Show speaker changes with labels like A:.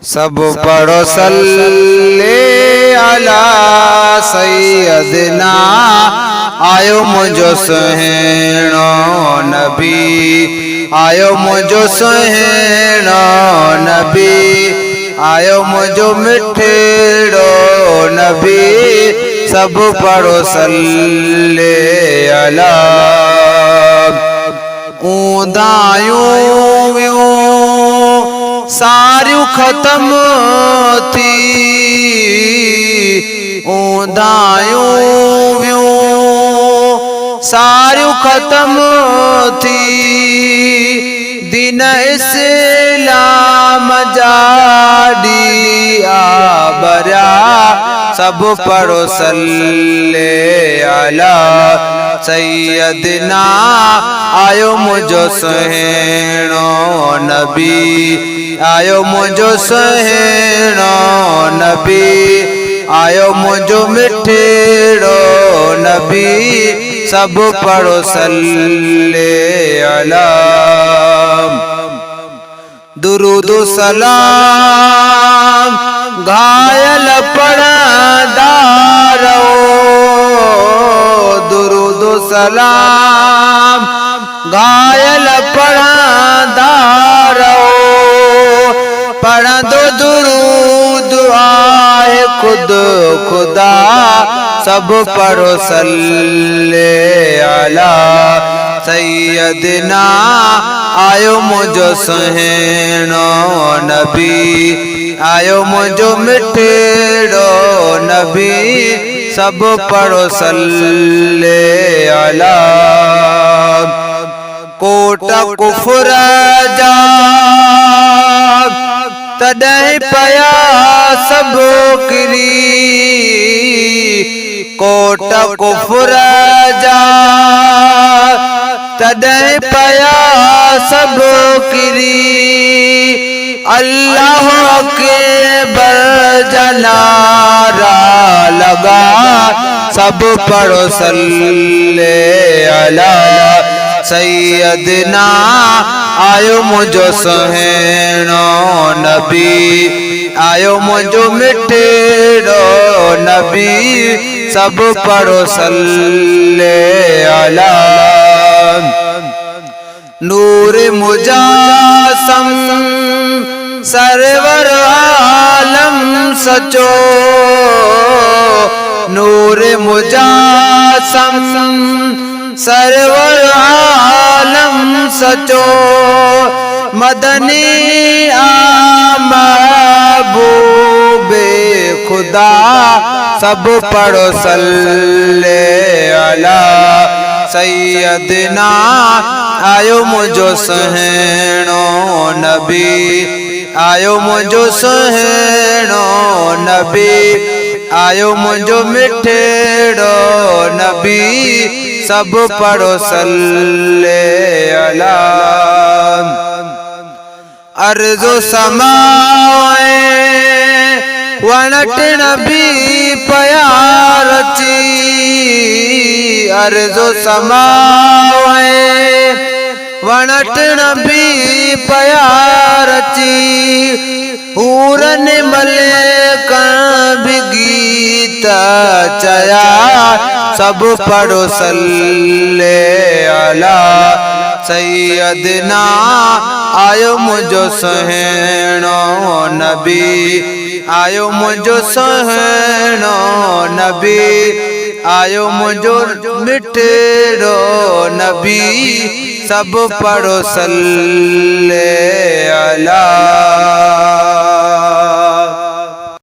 A: सब पढ़ो सल्ले अला सैयदना। आयो मुझो सुहिणो नबी, आयो मुझो सुहिणो नबी, आयो मुझो मिठड़ो नबी। सब पढ़ो सल्ले अला। ऊंदायूं सारियूं ख़त्म थी, ऊंदायूं सारियूं ख़त्म थी। दीन इस्लाम जा ॾीआ बरिया। सब पढ़ो सल्ले अला सैयदना। आयो मुझो सुहिणो नबी, आयो मुझो सुहिणो नबी, आयो मुझो मिठड़ो नबी। सब पढ़ो सल्ले अला। दुरूद सलाम घायल पढ़ंदा रहो, दुरूद सलाम घायल पढ़ंदा रहो। पढ़ंदो दुरूद आहे खुद खुदा। सब पढ़ो सल्ले अला सैयदना। आयो मुझो सुहिणो नबी, आयो मुझो मिठड़ो नबी। सब पढ़ो सल्ले अला। कोट कुफर जा तॾहिं पया सब किरी, कोट कुफर जा तॾहिं पया सब किरी। अल्लाह के बरजनारा लगा। सब पढ़ो सल्ले अला सैयदना। आयो मुझो सुहिणो नबी, आयो मुझो मिठड़ो नबी। सब पढ़ो सल्ले अला। नूर मुजासम सरवर आलम सचो, नूर मुजासम सरवर आलम सचो। मदनी महबूबे खुदा। सब पढ़ो सल्ले अला सैयदना। आयो मुझो सुहिणो नबी, आयो मुझो सुहिणो नबी, आयो मुझो मिठड़ो नबी। सब पढ़ो सल्ले अला। अर्ज़ो समाए वनट नबी प्यार ची, अर्ज़ो समाए वनट नबी प्यार ची। हूरन मलिक भी गीत चया। सब पढ़ो सल्ले अला सैयदना। आयो मुझो सुहिणो नबी, आयो मुझो सुहिणो नबी, आयो मुझो मिठड़ो नबी। सब पढ़ो सल्ले